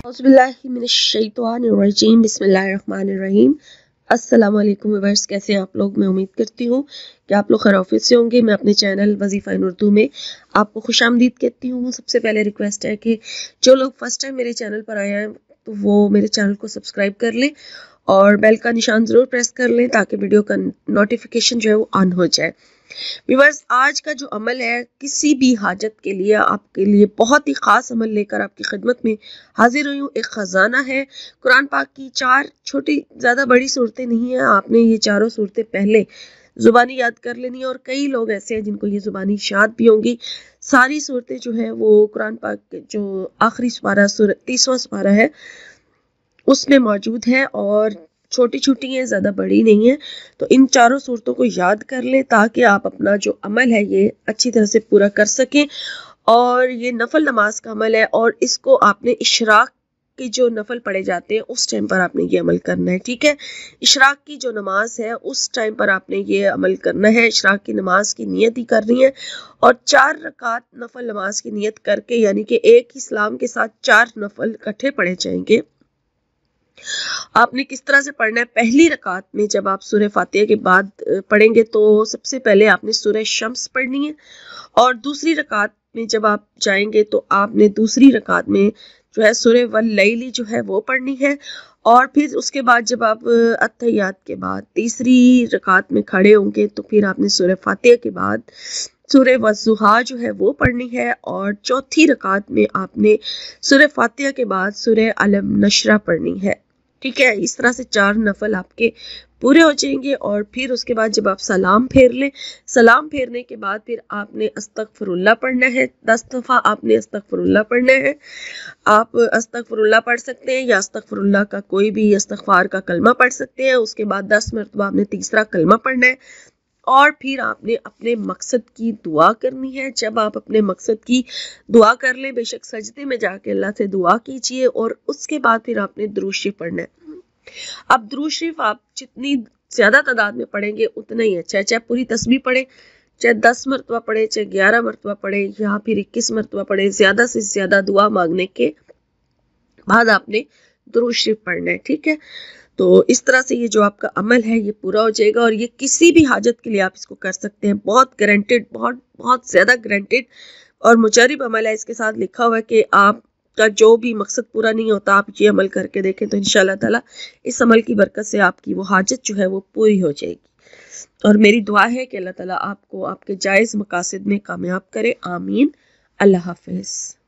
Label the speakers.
Speaker 1: औज़ुबिल्लाहिमिनश्शैतानिर्रजीम बिस्मिल्लाहिर्रहमानिर्रहीम। अस्सलाम वालेकुम व्यूअर्स, कैसे हैं आप लोग। मैं उम्मीद करती हूँ कि आप लोग खैरियत से होंगे। मैं अपने चैनल वजीफ़ा इन उर्दू में आपको खुशामदीद कहती हूँ। सबसे पहले रिक्वेस्ट है कि जो लोग फर्स्ट टाइम मेरे चैनल पर आए हैं तो वो मेरे चैनल को सब्सक्राइब कर लें और बेल का निशान ज़रूर प्रेस कर लें ताकि वीडियो का नोटिफिकेशन जो है वो ऑन हो जाए। व्यूअर्स, आज का जो अमल है किसी भी हाजत के लिए आपके लिए बहुत ही ख़ास अमल लेकर आपकी खिदमत में हाजिर हुई हूँ। एक ख़जाना है कुरान पाक की, 4 छोटी ज़्यादा बड़ी सूरतें नहीं हैं। आपने ये चारों सूरतें पहले ज़ुबानी याद कर लेनी है और कई लोग ऐसे हैं जिनको ये ज़ुबानी याद भी होंगी। सारी सूरतें जो है वो कुरान पाक के जो आखिरी सुपारा 30वां सुपारा है उसमें मौजूद है और छोटी छोटी हैं, ज़्यादा बड़ी नहीं है। तो इन चारों सूरतों को याद कर लें ताकि आप अपना जो अमल है ये अच्छी तरह से पूरा कर सकें। और ये नफल नमाज का अमल है और इसको आपने इशराक के जो नफल पढ़े जाते हैं उस टाइम पर आपने ये अमल करना है, ठीक है। इशराक की जो नमाज है उस टाइम पर आपने ये अमल करना है। इशराक की नमाज की नियत ही करनी है और 4 रकात नफल नमाज की नियत करके, यानी कि एक ही सलाम के साथ 4 नफल इकट्ठे पढ़े जाएंगे। आपने किस तरह से पढ़ना है, पहली रकात में जब आप सूरह फातिहा के बाद पढ़ेंगे तो सबसे पहले आपने सूरह शम्स पढ़नी है और दूसरी रकात में जब आप जाएंगे तो आपने दूसरी रकात में जो है सूरह वल्लैली जो है वो पढ़नी है। और फिर उसके बाद जब आप अत्तहियात के बाद तीसरी रकात में खड़े होंगे तो फिर आपने सूरह फातिहा के बाद सूरह वज़्ज़ुहा जो है वो पढ़नी है और चौथी रकात में आपने सूरह फातिहा के बाद सूरह अलम नशरा पढ़नी है, ठीक है। इस तरह से 4 नफल आपके पूरे हो जाएंगे और फिर उसके बाद जब आप सलाम फेर लें, सलाम फेरने के बाद फिर आपने अस्तगफिरुल्लाह पढ़ना है। 10 दफ़ा आपने अस्तगफिरुल्लाह पढ़ना है। आप अस्तगफिरुल्लाह पढ़ सकते हैं या अस्तगफिरुल्लाह का कोई भी इस्तगफार का कलमा पढ़ सकते हैं। उसके बाद 10 मरतबा आपने तीसरा कलमा पढ़ना है और फिर आपने अपने मकसद की दुआ करनी है। जब आप अपने मकसद की दुआ कर लें, बेशक सजदे में जाके अल्लाह से दुआ कीजिए और उसके बाद फिर आपने दुरूद शरीफ पढ़ना है। अब दुरूद शरीफ आप जितनी ज्यादा तादाद में पढ़ेंगे उतना ही अच्छा है। चाहे पूरी तस्बीह पढ़े, चाहे 10 मरतबा पढ़े, चाहे 11 मरतबा पढ़े या फिर 21 मरतबा पढ़े, ज्यादा से ज्यादा दुआ मांगने के बाद आपने दुरूद शरीफ पढ़ना है, ठीक है। तो इस तरह से ये जो आपका अमल है ये पूरा हो जाएगा और ये किसी भी हाजत के लिए आप इसको कर सकते हैं। बहुत गारंटेड, बहुत बहुत ज़्यादा गारंटेड और मुजर्रब अमल है। इसके साथ लिखा हुआ है कि आपका जो भी मकसद पूरा नहीं होता आप ये अमल करके देखें तो इंशाल्लाह ताला इस अमल की बरकत से आपकी वो हाजत जो है वो पूरी हो जाएगी। और मेरी दुआ है कि अल्लाह ताला आपको आपके जायज़ मकासद में कामयाब करे। आमीन। अल्लाह हाफिज़।